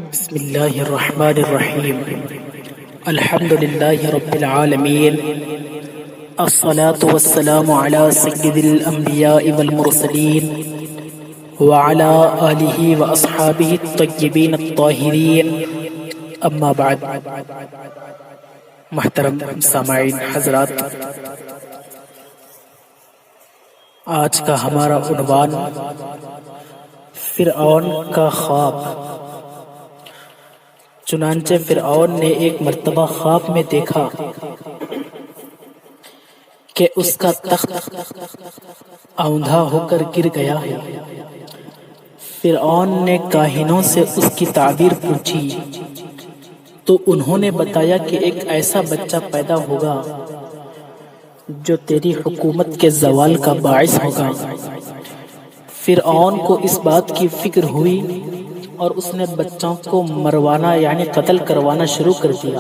بسم اللہ الرحمن الرحیم الحمد للہ رب العالمین الصلاة والسلام علی سید الانبیاء والمرسلین وعلی آلہ واصحابہ الطیبین الطاہرین اما بعد۔ محترم سامعین حضرات، آج کا ہمارا عنوان فرعون کا خواب۔ چنانچہ فرعون نے ایک مرتبہ خواب میں دیکھا کہ اس کا تخت اوندھا ہو کر گر گیا ہے۔ فرعون نے کاہنوں سے اس کی تعبیر پوچھی تو انہوں نے بتایا کہ ایک ایسا بچہ پیدا ہوگا جو تیری حکومت کے زوال کا باعث ہوگا۔ فرعون کو اس بات کی فکر ہوئی اور اس نے بچوں کو مروانا یعنی قتل کروانا شروع کر دیا۔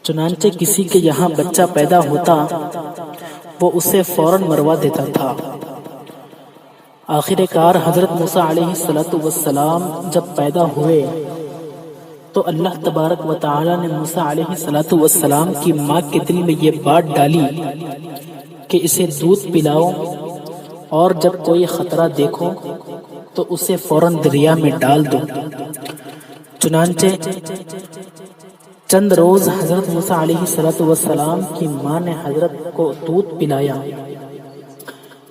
چنانچہ کسی کے یہاں بچہ پیدا ہوتا وہ اسے فوراً مروا دیتا تھا۔ آخر کار حضرت موسیٰ علیہ السلام جب پیدا ہوئے تو اللہ تبارک و تعالی نے موسیٰ علیہ السلام کی ماں کے دل میں یہ بات ڈالی کہ اسے دودھ پلاؤ اور جب کوئی خطرہ دیکھو تو اسے فوراً دریا میں ڈال دو۔ چنانچہ چند روز حضرت موسیٰ علیہ السلام کی ماں نے حضرت کو دودھ پلایا۔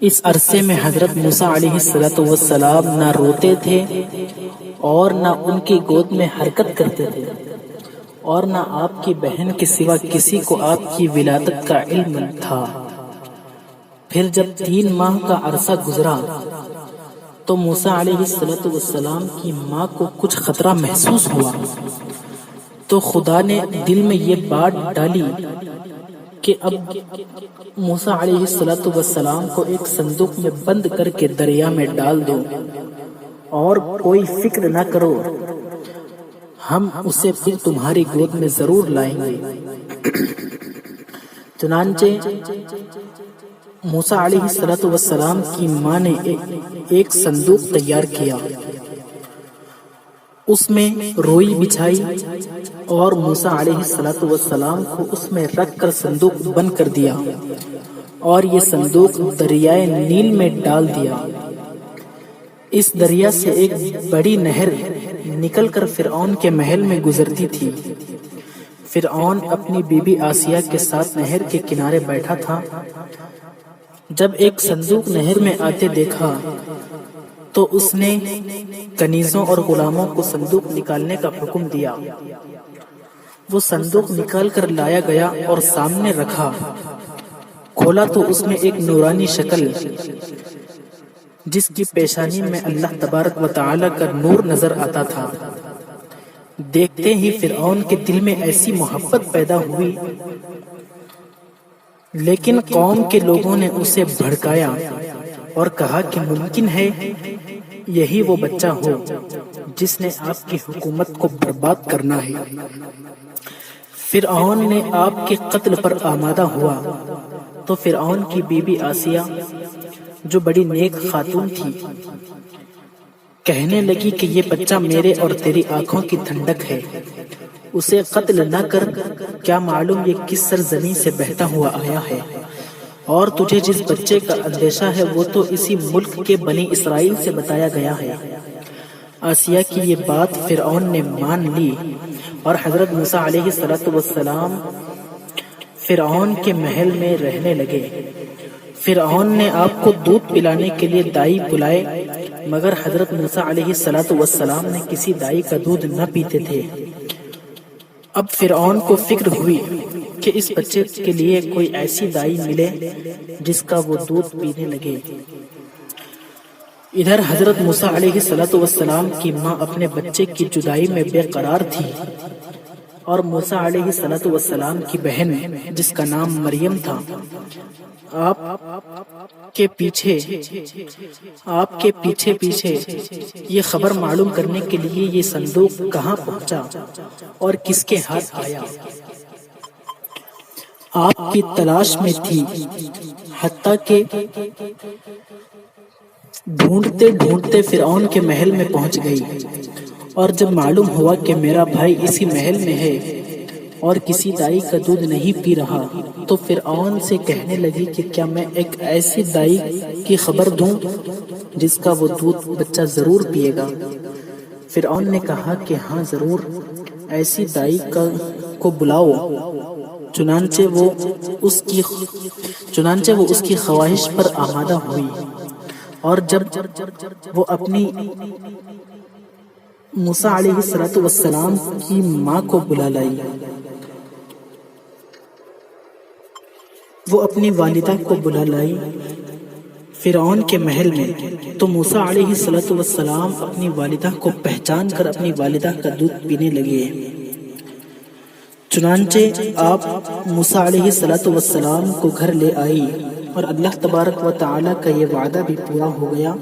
اس عرصے میں حضرت موسیٰ علیہ السلام نہ روتے تھے اور نہ ان کی گود میں حرکت کرتے تھے اور نہ آپ کی بہن کے سوا کسی کو آپ کی ولادت کا علم تھا۔ پھر جب 3 ماہ کا عرصہ گزرا تو موسیٰ علیہ السلام کی ماں کو کچھ خطرہ محسوس ہوا تو خدا نے دل میں یہ بات ڈالی کہ اب موسیٰ علیہ السلام کو ایک صندوق میں بند کر کے دریا میں ڈال دو اور کوئی فکر نہ کرو، ہم اسے پھر تمہاری گود میں ضرور لائیں گے۔ چنانچہ موسیٰ علیہ السلام کی ماں نے ایک صندوق تیار کیا، اس میں روئی بچھائی اور موسیٰ علیہ السلام کو اس میں رکھ کر صندوق بند کر دیا اور یہ صندوق دریائے نیل میں ڈال دیا۔ اس دریا سے ایک بڑی نہر نکل کر فرعون کے محل میں گزرتی تھی۔ فرعون اپنی بیوی آسیہ کے ساتھ نہر کے کنارے بیٹھا تھا۔ جب ایک صندوق نہر میں آتے دیکھا تو اس نے کنیزوں اور غلاموں کو صندوق نکالنے کا حکم دیا۔ وہ صندوق نکال کر لایا گیا اور سامنے رکھا۔ کھولا تو اس میں ایک نورانی شکل جس کی پیشانی میں اللہ تبارک و تعالی کا نور نظر آتا تھا۔ دیکھتے ہی فرعون کے دل میں ایسی محبت پیدا ہوئی، لیکن قوم کے لوگوں نے اسے بھڑکایا اور کہا کہ ممکن ہے یہی وہ بچہ ہو جس نے آپ کی حکومت کو برباد کرنا ہے۔ فرعون نے آپ کے قتل پر آمادہ ہوا تو فرعون کی بیوی آسیہ جو بڑی نیک خاتون تھی کہنے لگی کہ یہ بچہ میرے اور تیری آنکھوں کی ٹھنڈک ہے، اسے قتل نہ کر، کیا معلوم یہ کس سرزمین سے بہتا ہوا آیا ہے، اور تجھے جس بچے کا اندیشہ ہے وہ تو اسی ملک کے بنی اسرائیل سے بتایا گیا ہے۔ آسیہ کی یہ بات فرعون نے مان لی اور حضرت موسیٰ علیہ السلام فرعون کے محل میں رہنے لگے۔ فرعون نے آپ کو دودھ پلانے کے لیے دائی بلائے، مگر حضرت موسیٰ علیہ السلام نے کسی دائی کا دودھ نہ پیتے تھے۔ اب فرعون کو فکر ہوئی کہ اس بچے کے لیے کوئی ایسی دائی ملے جس کا وہ دودھ پینے لگے۔ ادھر حضرت موسیٰ علیہ السلام کی ماں اپنے بچے کی جدائی میں بے قرار تھی اور موسیٰ علیہ السلام کی بہن جس کا نام مریم تھا آپ کے پیچھے یہ خبر معلوم کرنے کے لیے یہ صندوق کہاں پہنچا اور کس کے ہاتھ آیا، آپ کی تلاش میں تھی، حتیٰ کہ ڈھونڈتے ڈھونڈتے فرعون کے محل میں پہنچ گئی اور جب معلوم ہوا کہ میرا بھائی اسی محل میں ہے اور کسی دائی کا دودھ نہیں پی رہا تو فرعون سے کہنے لگی کہ کیا میں ایک ایسی دائی کی خبر دوں جس کا وہ دودھ بچہ ضرور پیے گا؟ فرعون نے کہا کہ ہاں ضرور، ایسی دائی کو بلاؤ۔ چنانچہ وہ اس کی خواہش پر آمادہ ہوئی، اور جب وہ اپنی موسیٰ علیہ السلام کی ماں کو بلا لائی، وہ اپنی والدہ کو بلا لائی فرعون کے محل میں، تو موسیٰ علیہ السلام اپنی والدہ کو پہچان کر اپنی والدہ کا دودھ پینے لگے۔ چنانچہ آپ موسیٰ علیہ السلام کو گھر لے آئی، اور اللہ تبارک و تعالیٰ کا یہ وعدہ بھی پورا ہو گیا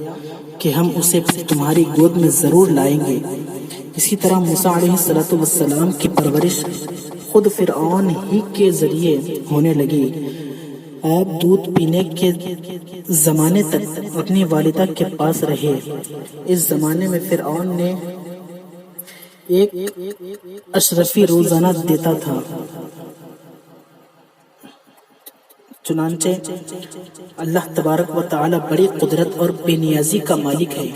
کہ ہم اسے تمہاری گود میں ضرور لائیں گے۔ اسی طرح موسیٰ علیہ السلام کی پرورش خود فرعون ہی کے ذریعے ہونے لگی۔ آپ دودھ پینے کے زمانے تک اپنی والدہ کے پاس رہے۔ اس زمانے میں فرعون نے ایک اشرفی روزانہ دیتا تھا۔ چنانچہ اللہ تبارک و تعالی بڑی قدرت اور بے نیازی کا مالک ہے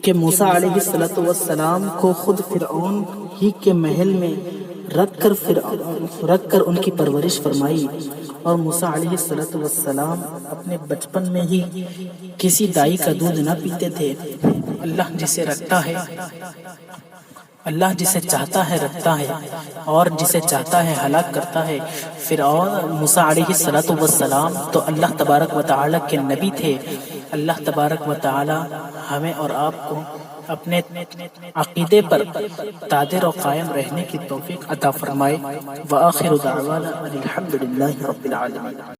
کہ موسیٰ علیہ السلام کو خود فرعون ہی کے محل میں رکھ کر ان کی پرورش فرمائی، اور موسیٰ علیہ السلام اپنے بچپن میں ہی کسی دائی کا دودھ نہ پیتے تھے۔ اللہ جسے چاہتا ہے رکھتا ہے اور جسے چاہتا ہے ہلاک کرتا ہے۔ فرعون موسیٰ علیہ السلام تو اللہ تبارک و تعالی کے نبی تھے۔ اللہ تبارک و تعالی ہمیں اور آپ کو اپنے عقیدے پر قادر و قائم رہنے کی توفیق عطا فرمائے۔ وآخر دعوانا الحمدللہ رب العالمین۔